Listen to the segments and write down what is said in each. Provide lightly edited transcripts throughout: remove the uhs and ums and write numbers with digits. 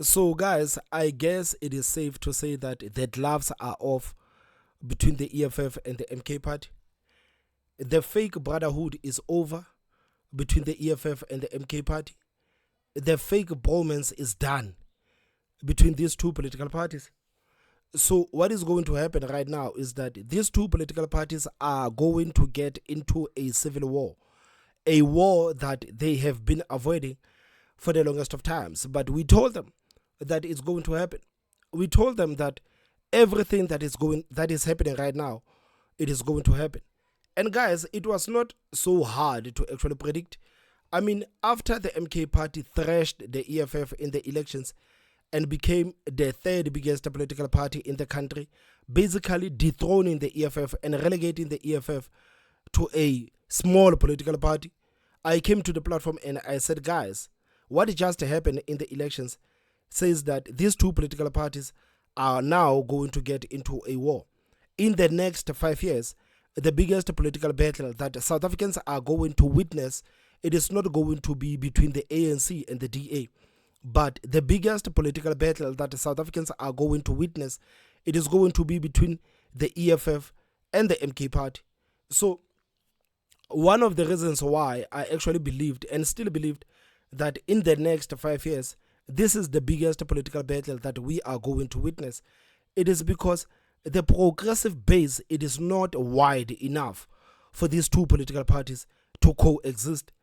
So, guys, I guess it is safe to say that the gloves are off between the EFF and the MK party. The fake brotherhood is over between the EFF and the MK party. The fake bromance is done between these two political parties. So, what is going to happen right now is that these two political parties are going to get into a civil war, a war that they have been avoiding for the longest of times. But we told them that it's going to happen. We told them that everything that is happening right now, it is going to happen. And guys, it was not so hard to actually predict. I mean, after the MK party thrashed the EFF in the elections and became the third biggest political party in the country, basically dethroning the EFF and relegating the EFF to a small political party, I came to the platform and I said, guys, what just happened in the elections says that these two political parties are now going to get into a war. In the next 5 years, the biggest political battle that South Africans are going to witness, it is not going to be between the ANC and the DA, but the biggest political battle that South Africans are going to witness, it is going to be between the EFF and the MK party. So one of the reasons why I actually believed and still believed that in the next 5 years, this is the biggest political battle that we are going to witness, it is because the progressive base, it is not wide enough for these two political parties to coexist.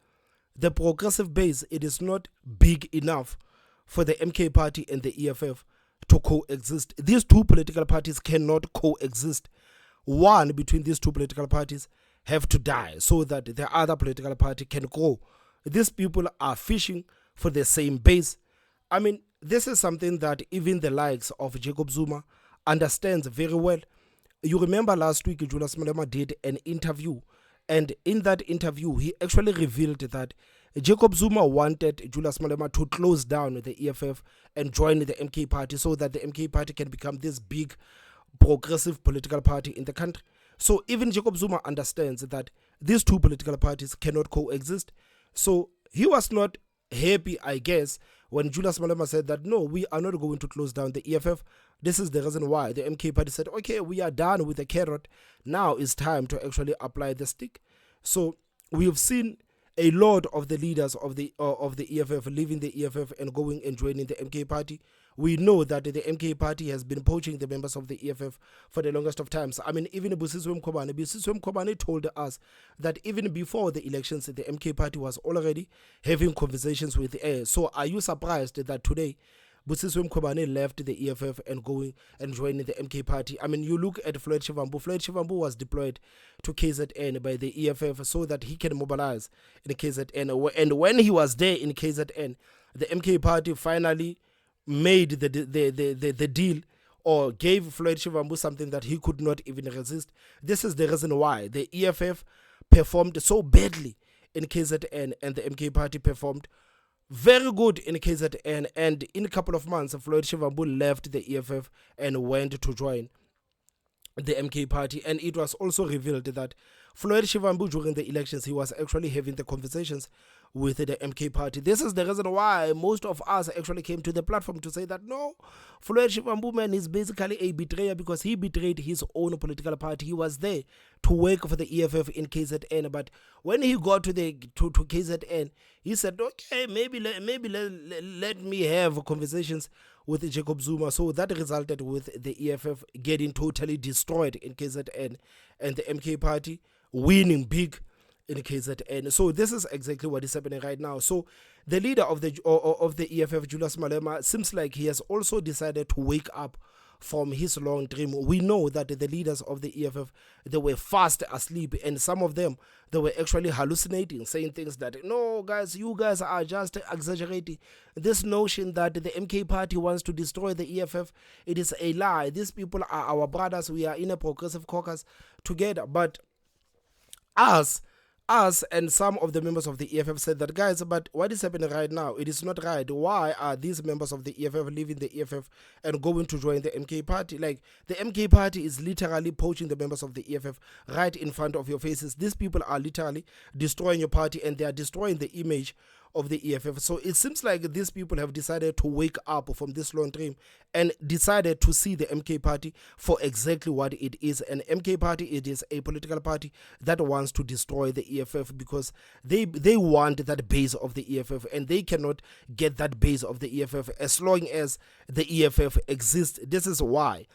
The progressive base, it is not big enough for the MK party and the EFF to coexist. These two political parties cannot coexist. One between these two political parties have to die so that the other political party can grow. These people are fishing for the same base. I mean, this is something that even the likes of Jacob Zuma understands very well. You remember last week Julius Malema did an interview, and in that interview he actually revealed that Jacob Zuma wanted Julius Malema to close down the EFF and join the MK party so that the MK party can become this big progressive political party in the country. So even Jacob Zuma understands that these two political parties cannot coexist. So he was not happy, I guess, when Julius Malema said that no, we are not going to close down the EFF. This is the reason why the MK party said, okay, we are done with the carrot. Now it's time to actually apply the stick. So we have seen a lot of the leaders of the EFF leaving the EFF and going and joining the MK party. We know that the MK party has been poaching the members of the EFF for the longest of times. I mean, even Busiswe Mkhwebane told us that even before the elections, the MK party was already having conversations with the air. So are you surprised that today Busiswe Mkhwebane left the EFF and going and joining the MK party? I mean, you look at Floyd Shivambu. Floyd Shivambu was deployed to KZN by the EFF so that he can mobilize in KZN. And when he was there in KZN, the MK party finally made the deal or gave Floyd Shivambu something that he could not even resist. This is the reason why the EFF performed so badly in KZN and the MK party performed very good in KZN, and in a couple of months Floyd Shivambu left the EFF and went to join the MK party. And it was also revealed that Floyd Shivambu during the elections, he was actually having the conversations with the MK party. This is the reason why most of us actually came to the platform to say that no, Floyd Shivambu, man, is basically a betrayer because he betrayed his own political party. He was there to work for the EFF in KZN, but when he got to KZN, he said, okay, maybe let me have conversations with Jacob Zuma. So that resulted with the EFF getting totally destroyed in KZN and the MK party winning big in KZN. So this is exactly what is happening right now. So the leader of the EFF, Julius Malema, seems like he has also decided to wake up from his long dream. We know that the leaders of the EFF, they were fast asleep, and some of them, they were actually hallucinating, saying things that, no guys, you guys are just exaggerating. This notion that the MK party wants to destroy the EFF, it is a lie. These people are our brothers. We are in a progressive caucus together. But us and some of the members of the EFF said that, guys, but what is happening right now, it is not right. Why are these members of the EFF leaving the EFF and going to join the MK party? Like, the MK party is literally poaching the members of the EFF right in front of your faces. These people are literally destroying your party, and they are destroying the image of the EFF. So it seems like these people have decided to wake up from this long dream and decided to see the MK party for exactly what it is. An MK party, it is a political party that wants to destroy the EFF because they want that base of the EFF, and they cannot get that base of the EFF as long as the EFF exists. This is why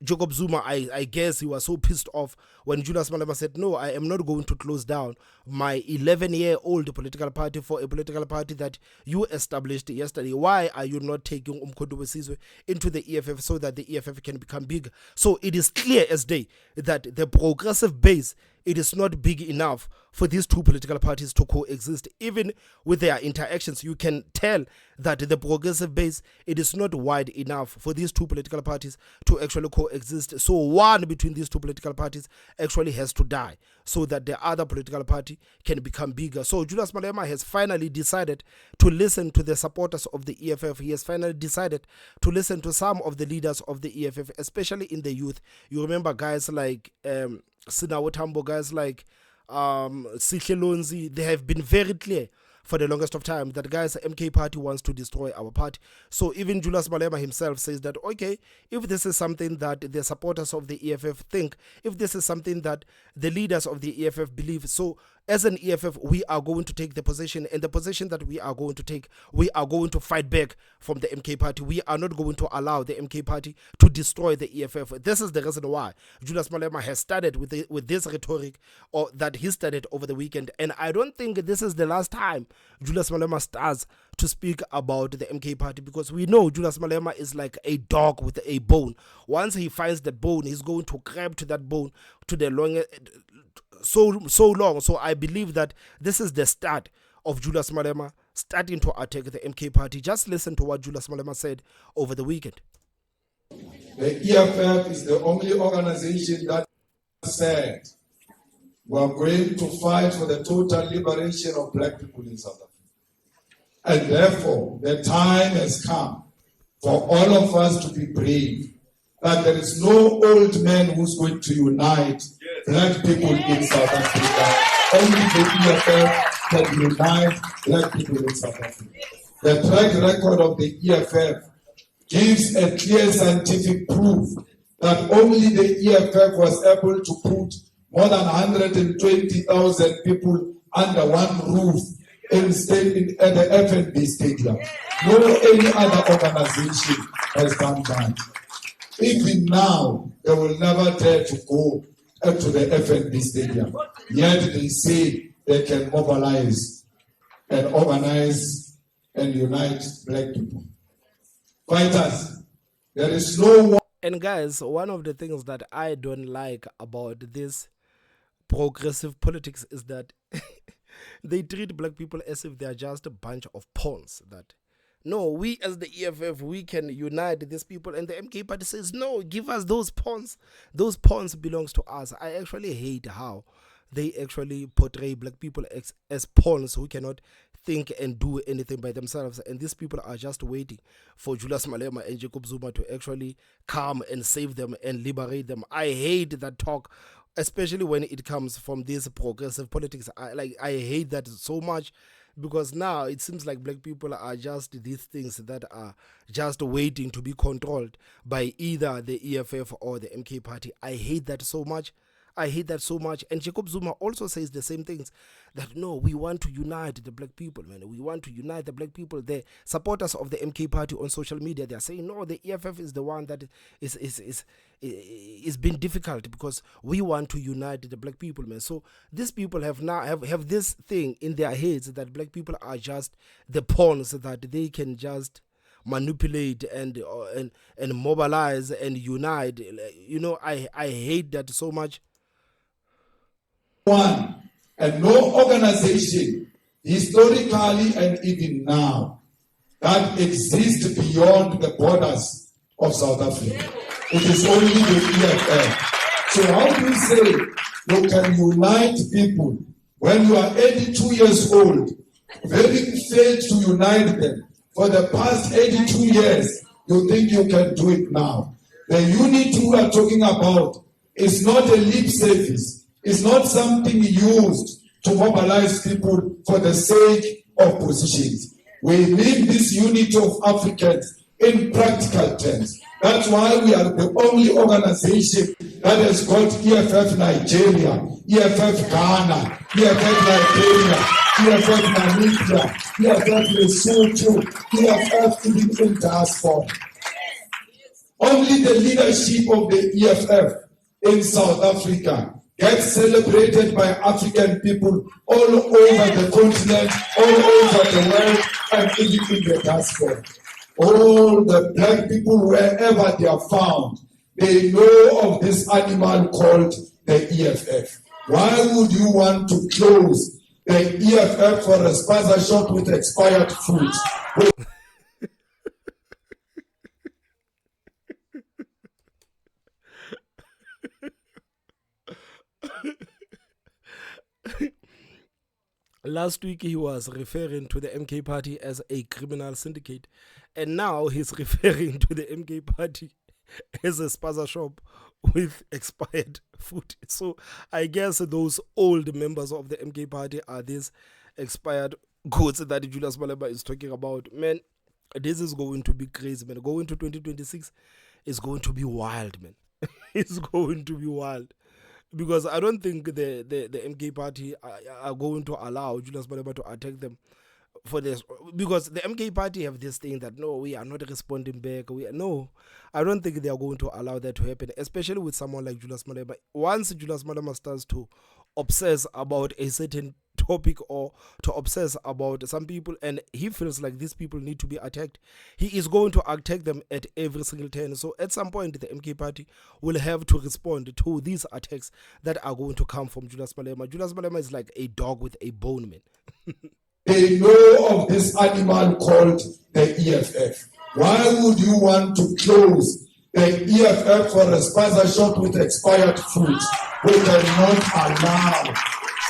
Jacob Zuma, I guess he was so pissed off when Julius Malema said, no, I am not going to close down my 11-year-old political party for a political party that you established yesterday. Why are you not taking Umkhonto Wesizwe into the EFF so that the EFF can become bigger? So it is clear as day that the progressive base, it is not big enough for these two political parties to coexist. Even with their interactions, you can tell that the progressive base, it is not wide enough for these two political parties to actually coexist. So one between these two political parties actually has to die so that the other political party can become bigger. So Julius Malema has finally decided to listen to the supporters of the EFF. He has finally decided to listen to some of the leaders of the EFF, especially in the youth. You remember guys like Sinawo Tambo, guys like Sihle Lonzi, they have been very clear for the longest of time that, guys, the MK party wants to destroy our party. So even Julius Malema himself says that, okay, if this is something that the supporters of the EFF think, if this is something that the leaders of the EFF believe, so as an EFF, we are going to take the position, and the position that we are going to take, we are going to fight back from the MK party. We are not going to allow the MK party to destroy the EFF. This is the reason why Julius Malema has started with this rhetoric, or that he started over the weekend. And I don't think this is the last time Julius Malema starts to speak about the MK party, because we know Julius Malema is like a dog with a bone. Once he finds that bone, he's going to grab to that bone to the longest, so long. So I believe that this is the start of Julius Malema starting to attack the MK party. Just listen to what Julius Malema said over the weekend. The EFF is the only organization that said we are going to fight for the total liberation of black people in South Africa. And therefore, the time has come for all of us to be brave. That there is no old man who's going to unite black people in South Africa. Only the EFF can unite black people in South Africa. The track record of the EFF gives a clear scientific proof that only the EFF was able to put more than 120,000 people under one roof at the FNB Stadium. No any other organization has done that. Even now, they will never dare to go up to the FNB Stadium. Yet they say they can mobilize and organize and unite black people. Fighters, there is no one. And guys, one of the things that I don't like about this progressive politics is that they treat black people as if they are just a bunch of pawns. That no, we as the EFF, we can unite these people, and the MK party says no, give us those pawns. Those pawns belongs to us. I actually hate how they actually portray black people as pawns who cannot think and do anything by themselves, and these people are just waiting for Julius Malema and Jacob Zuma to actually come and save them and liberate them. I hate that talk, especially when it comes from this progressive politics. I hate that so much, because now it seems like black people are just these things that are just waiting to be controlled by either the EFF or the MK party. I hate that so much. I hate that so much. And Jacob Zuma also says the same things, that no, we want to unite the black people, man. We want to unite the black people. The supporters of the MK party on social media, they are saying no, the EFF is the one that is being difficult, because we want to unite the black people, man. So these people have now have this thing in their heads that black people are just the pawns that they can just manipulate and mobilize and unite. You know, I hate that so much. One and no organization, historically and even now, that exists beyond the borders of South Africa. It is only the EFF. So how do you say you can unite people when you are 82 years old, having failed to unite them for the past 82 years? You think you can do it now? The unity we are talking about is not a lip service. It's not something used to mobilize people for the sake of positions. We need this unity of Africans in practical terms. That's why we are the only organization that has got EFF Nigeria, EFF Ghana, EFF Liberia, EFF Namibia, EFF Lesotho, EFF even in diaspora. Only the leadership of the EFF in South Africa gets celebrated by African people all over the continent, all over the world, and even in the diaspora. All the black people, wherever they are found, they know of this animal called the EFF. Why would you want to close the EFF for a spaza shop with expired food? Last week he was referring to the MK party as a criminal syndicate, and now he's referring to the MK party as a spaza shop with expired food. So I guess those old members of the MK party are these expired goods that Julius Malema is talking about. Man, this is going to be crazy, man. Going to 2026 is going to be wild, man. It's going to be wild. Because I don't think the MK party are going to allow Julius Malema to attack them for this. Because the MK party have this thing that, no, we are not responding back. No, I don't think they are going to allow that to happen, especially with someone like Julius Malema. Once Julius Malema starts to obsess about a certain topic or to obsess about some people, and he feels like these people need to be attacked, he is going to attack them at every single turn. So at some point the MK party will have to respond to these attacks that are going to come from Julius Malema. Julius Malema is like a dog with a bone, man. They know of this animal called the EFF. Why would you want to close the EFF for a spaza shop with expired food? We cannot allow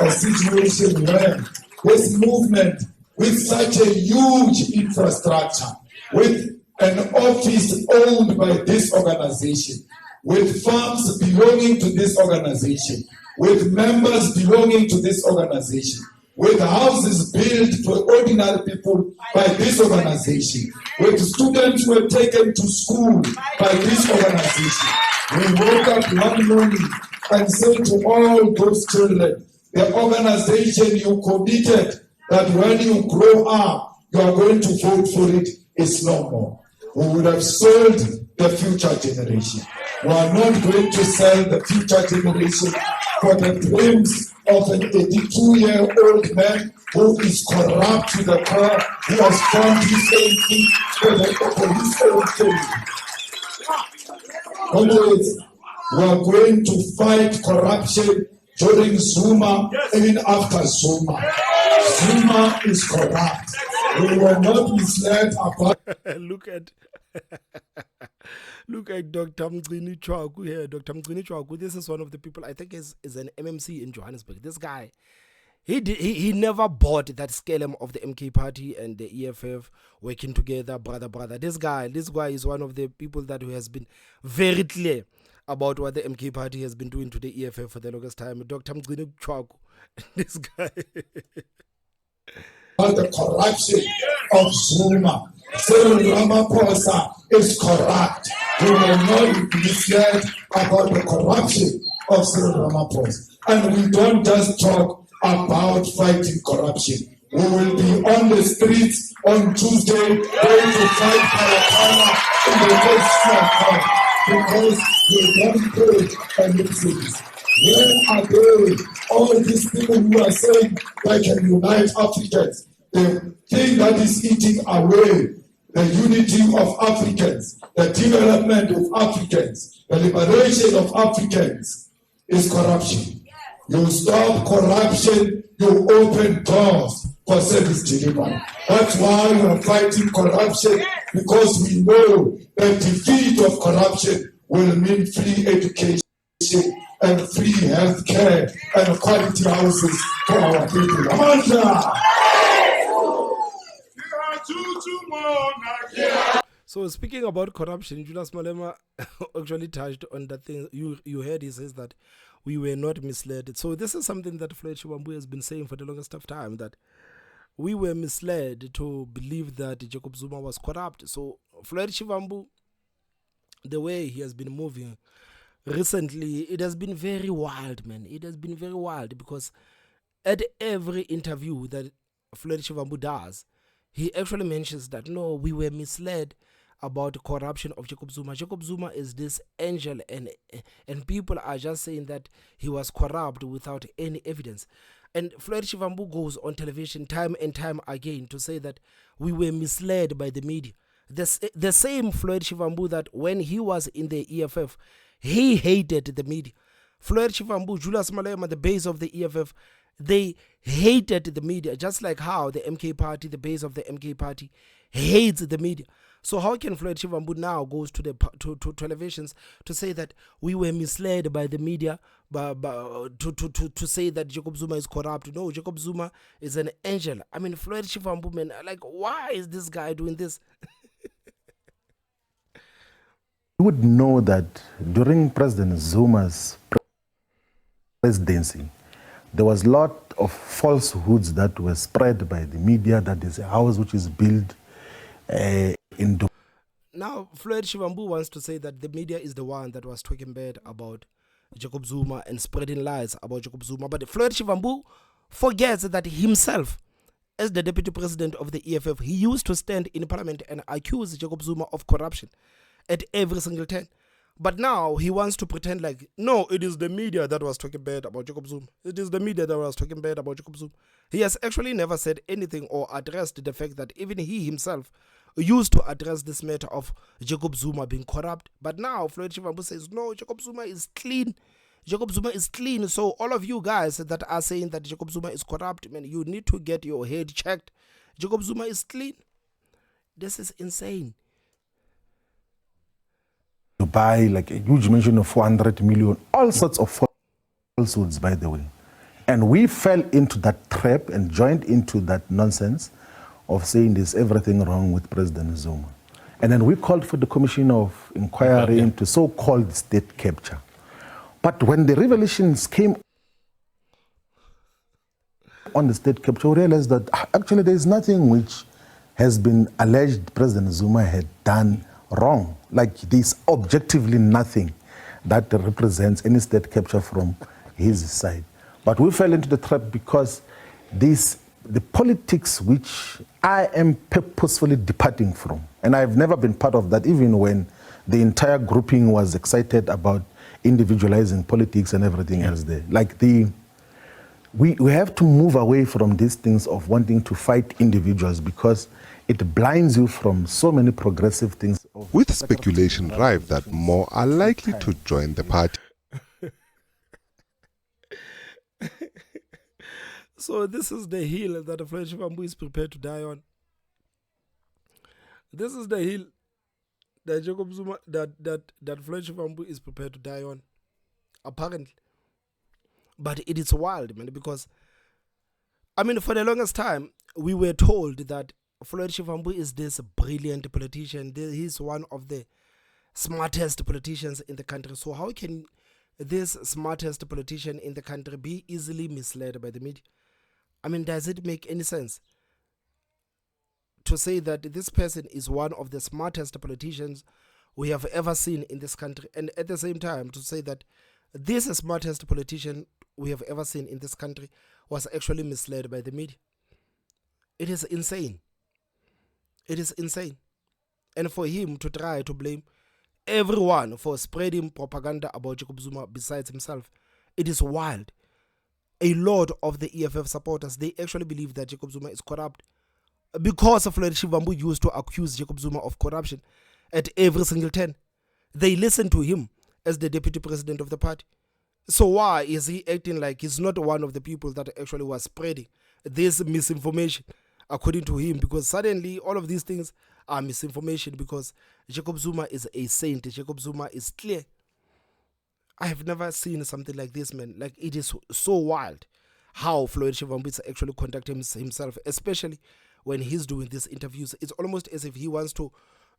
a situation where this movement, with such a huge infrastructure, with an office owned by this organization, with farms belonging to this organization, with members belonging to this organization, with houses built for ordinary people by this organization, with students who were taken to school by this organization. We woke up one morning and said to all those children, the organization you committed that when you grow up, you are going to vote for it is no more. We would have sold the future generation. We are not going to sell the future generation for the dreams of an 82-year-old man who is corrupt to the core, who has found his own thing for his own thing. Anyways, we are going to fight corruption during Zuma, even after Zuma. Zuma is corrupt. We were not misled about. Look at Dr. Mgcini Chwaku here. Dr. Mgcini Chwaku, this is one of the people I think is an MMC in Johannesburg. This guy, he never bought that scalem of the MK party and the EFF working together, brother. This guy is one of the people that who has been very clear about what the MK party has been doing to the EFF for the longest time. Dr. Mgcini Chwaku, this guy. The corruption of Zuma. Cyril Ramaphosa is corrupt. We will not be misled about the corruption of Cyril Ramaphosa. And we don't just talk about fighting corruption. We will be on the streets on Tuesday going to fight Palapana in the next because we don't pay any cities. Where are they? All these people who are saying they can unite Africans. The thing that is eating away the unity of Africans, the development of Africans, the liberation of Africans is corruption. You stop corruption, you open doors for service delivery. That's why we are fighting corruption, because we know the defeat of corruption will mean free education and free health care and quality houses for our people. Amanda! So speaking about corruption, Julius Malema actually touched on that thing. You heard he says that we were not misled. So this is something that Floyd Shivambu has been saying for the longest of time, that we were misled to believe that Jacob Zuma was corrupt. So Floyd Shivambu, the way he has been moving recently, it has been very wild, man. It has been very wild because at every interview that Floyd Shivambu does, he actually mentions that no, we were misled about the corruption of Jacob Zuma. Jacob Zuma is this angel, and people are just saying that he was corrupt without any evidence. And Floyd Shivambu goes on television time and time again to say that we were misled by the media. The same Floyd Shivambu that when he was in the EFF, he hated the media. Floyd Shivambu, Julius Malema, the base of the EFF, they hated the media, just like how the MK party, the base of the MK party, hates the media. So how can Floyd Shivambu now goes to the to televisions to say that we were misled by the media, to say that Jacob Zuma is corrupt? No, Jacob Zuma is an angel. I mean, Floyd Shivambu, man, like, why is this guy doing this? You would know that during President Zuma's presidency, there was a lot of falsehoods that were spread by the media, that is a house which is built in Dubai. Now, Floyd Shivambu wants to say that the media is the one that was talking bad about Jacob Zuma and spreading lies about Jacob Zuma. But Floyd Shivambu forgets that himself, as the deputy president of the EFF, he used to stand in parliament and accuse Jacob Zuma of corruption at every single turn. But now he wants to pretend like, no, it is the media that was talking bad about Jacob Zuma. It is the media that was talking bad about Jacob Zuma. He has actually never said anything or addressed the fact that even he himself used to address this matter of Jacob Zuma being corrupt. But now Floyd Shivambu says, no, Jacob Zuma is clean. Jacob Zuma is clean. So all of you guys that are saying that Jacob Zuma is corrupt, man, you need to get your head checked. Jacob Zuma is clean. This is insane. Dubai, like a huge mention of 400 million, all sorts of falsehoods, by the way. And we fell into that trap and joined into that nonsense of saying there's everything wrong with President Zuma. And then we called for the commission of inquiry into so-called state capture. But when the revelations came on the state capture, we realized that actually there is nothing which has been alleged President Zuma had done wrong. Like, there's objectively nothing that represents any state capture from his side. But we fell into the trap because the politics which I am purposefully departing from, and I've never been part of that, even when the entire grouping was excited about individualizing politics and everything else there. Like, we have to move away from these things of wanting to fight individuals, because it blinds you from so many progressive things. With speculation rife that more are likely to join the party. So this is the hill that Floyd Shivambu is prepared to die on. This is the hill that Jacob Zuma, that Floyd Shivambu is prepared to die on, apparently. But it is wild, man, because, I mean, for the longest time, we were told that Floyd Shivambu is this brilliant politician. He's one of the smartest politicians in the country. So how can this smartest politician in the country be easily misled by the media? I mean, does it make any sense to say that this person is one of the smartest politicians we have ever seen in this country, and at the same time to say that this smartest politician we have ever seen in this country was actually misled by the media? It is insane. It is insane. And for him to try to blame everyone for spreading propaganda about Jacob Zuma besides himself, it is wild. A lot of the EFF supporters, they actually believe that Jacob Zuma is corrupt because Floyd Shivambu used to accuse Jacob Zuma of corruption at every single turn. They listen to him as the deputy president of the party. So why is he acting like he's not one of the people that actually was spreading this misinformation, according to him? Because suddenly all of these things are misinformation because Jacob Zuma is a saint. Jacob Zuma is clear. I have never seen something like this, man. Like, it is so wild how Floyd Shivambu is actually conducting himself, especially when he's doing these interviews. It's almost as if he wants to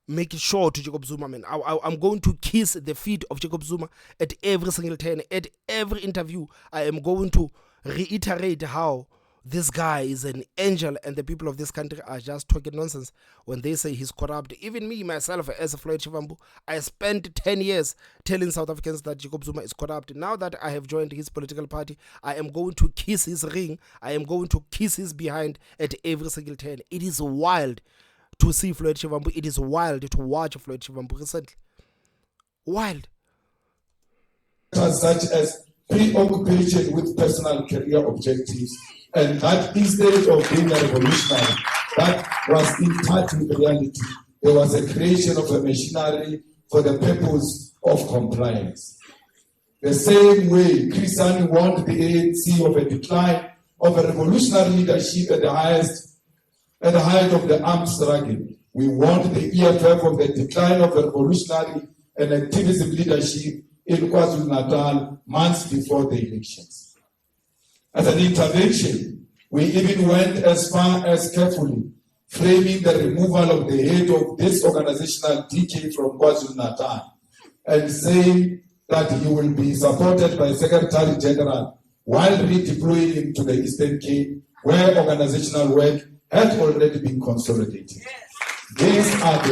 make it sure to Jacob Zuma, man, I'm going to kiss the feet of Jacob Zuma at every single turn, at every interview. I am going to reiterate how this guy is an angel and the people of this country are just talking nonsense when they say he's corrupt. Even me, myself, as a Floyd Shivambu, I spent 10 years telling South Africans that Jacob Zuma is corrupt. Now that I have joined his political party, I am going to kiss his ring. I am going to kiss his behind at every single turn. It is wild to see Floyd Shivambu. It is wild to watch Floyd Shivambu recently. Wild. Such as preoccupation with personal career objectives, and that instead of being a revolutionary, that was in touch with reality. There was a creation of a machinery for the purpose of compliance. The same way Christian warned the ANC of a decline of a revolutionary leadership at the height of the armed struggle, we warned the EFF of the decline of a revolutionary and activism leadership in KwaZulu-Natal months before the elections. As an intervention, we even went as far as carefully framing the removal of the head of this organizational DK from KwaZulu-Natal and saying that he will be supported by Secretary General while redeploying him to the Eastern Cape, where organizational work had already been consolidated. These are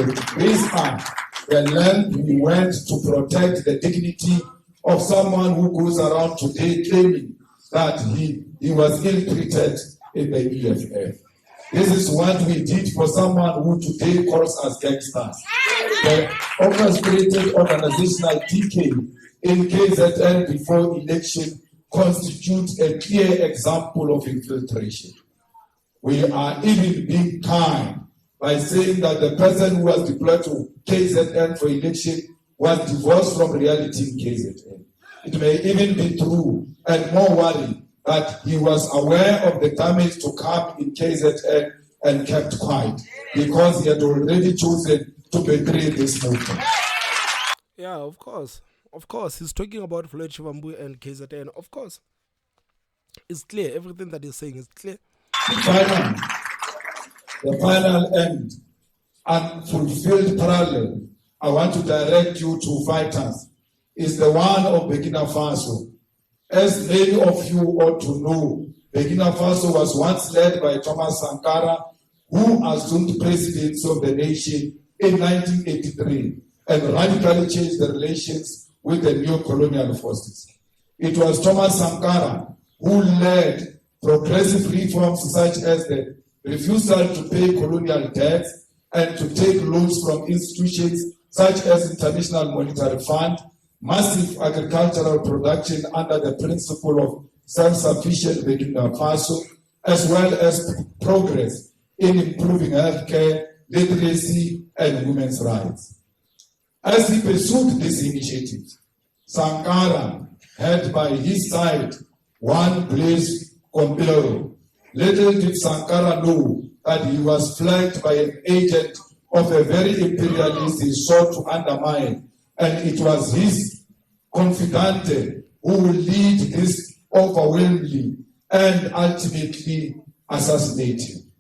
the length we went to protect the dignity of someone who goes around today claiming that he was ill-treated in the EFF. This is what we did for someone who today calls us gangsters. The orchestrated organizational decay in KZN before election constitutes a clear example of infiltration. We are even being kind by saying that the person who was deployed to KZN for election was divorced from reality in KZN. It may even be true and more worrying that he was aware of the damage to come in KZN and kept quiet because he had already chosen to betray this movement. Yeah, of course. Of course. He's talking about Floyd Shivambu and KZN. Of course. It's clear. Everything that he's saying is clear. The final end, unfulfilled parallel, I want to direct you to fighters, is the one of Burkina Faso. As many of you ought to know, Burkina Faso was once led by Thomas Sankara, who assumed presidency of the nation in 1983 and radically changed the relations with the neo-colonial forces. It was Thomas Sankara who led progressive reforms such as the refusal to pay colonial debts and to take loans from institutions such as International Monetary Fund, massive agricultural production under the principle of self-sufficient Burkina Faso, as well as progress in improving healthcare, literacy, and women's rights. As he pursued this initiative, Sankara had by his side one Blaise Compaoré. Little did Sankara know that he was flanked by an agent of a very imperialist he sought to undermine, and it was his confidante who will lead this overwhelmingly and ultimately assassinate him.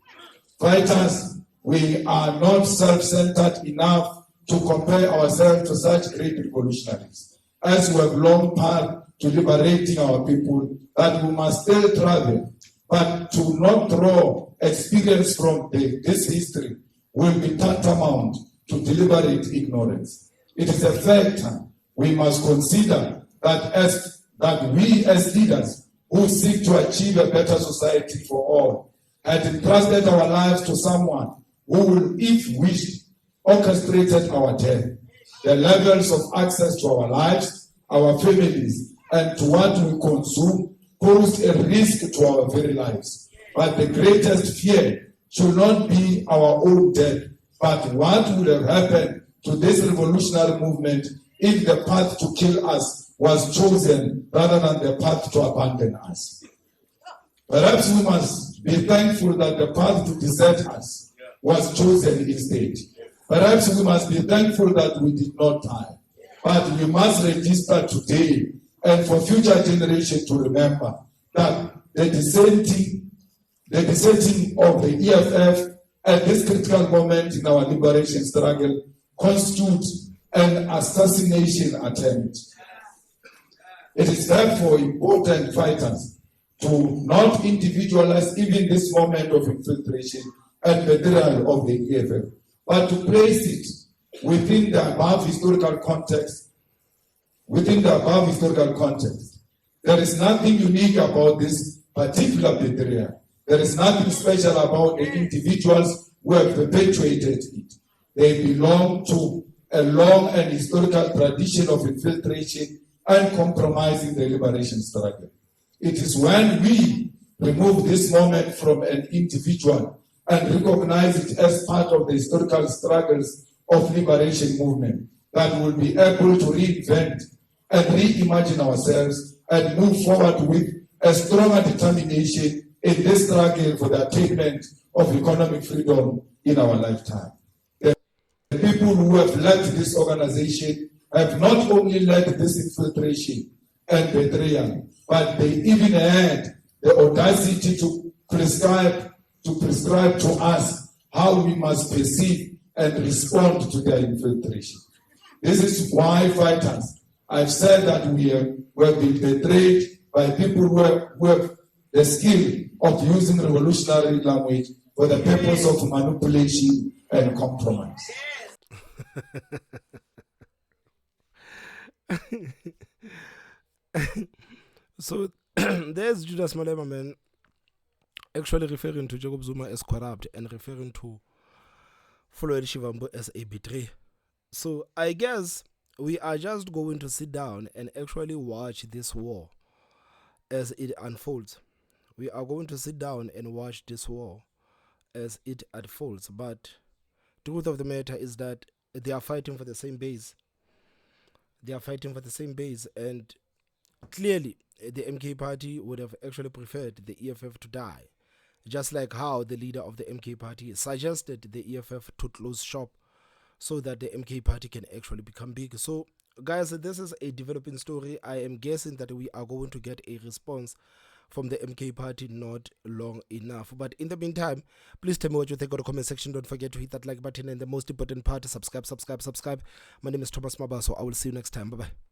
Fighters, we are not self-centered enough to compare ourselves to such great revolutionaries, as we have long path to liberating our people, that we must still travel, but to not draw experience from this history will be tantamount to deliberate ignorance. It is a fact we must consider that we as leaders who seek to achieve a better society for all had entrusted our lives to someone who will, if wished, orchestrated our death. The levels of access to our lives, our families, and to what we consume pose a risk to our very lives. But the greatest fear should not be our own death, but what would have happened to this revolutionary movement if the path to kill us was chosen rather than the path to abandon us. Perhaps we must be thankful that the path to desert us was chosen instead. Perhaps we must be thankful that we did not die. But we must register today and for future generations to remember that the dissenting of the EFF at this critical moment in our liberation struggle constitutes an assassination attempt. It is therefore important, fighters, to not individualize even this moment of infiltration and betrayal of the EFF, but to place it within the above historical context. Within the above historical context, there is nothing unique about this particular betrayal. There is nothing special about the individuals who have perpetuated it. They belong to a long and historical tradition of infiltration and compromising the liberation struggle. It is when we remove this moment from an individual and recognize it as part of the historical struggles of liberation movement that will be able to reinvent and reimagine ourselves and move forward with a stronger determination in this struggle for the attainment of economic freedom in our lifetime. The people who have led this organization have not only led this infiltration and betrayal, but they even had the audacity to prescribe to us how we must perceive and respond to their infiltration. This is why fighters, I've said that we have been betrayed by people who have the skill of using revolutionary language for the purpose of manipulation and compromise. So there's Julius Malema, man, actually referring to Jacob Zuma as corrupt and referring to following Shivambu as a betrayer. So I guess we are just going to sit down and actually watch this war as it unfolds. We are going to sit down and watch this war as it unfolds. But the truth of the matter is that they are fighting for the same base. They are fighting for the same base, and clearly the MK party would have actually preferred the EFF to die, just like how the leader of the MK party suggested the EFF to close shop so that the MK party can actually become big. So guys, this is a developing story. I am guessing that we are going to get a response from the MK party not long enough. But in the meantime, please tell me what you think on the comment section. Don't forget to hit that like button, and the most important part, subscribe. My name is Thomas Mabaso. I will see you next time. Bye bye.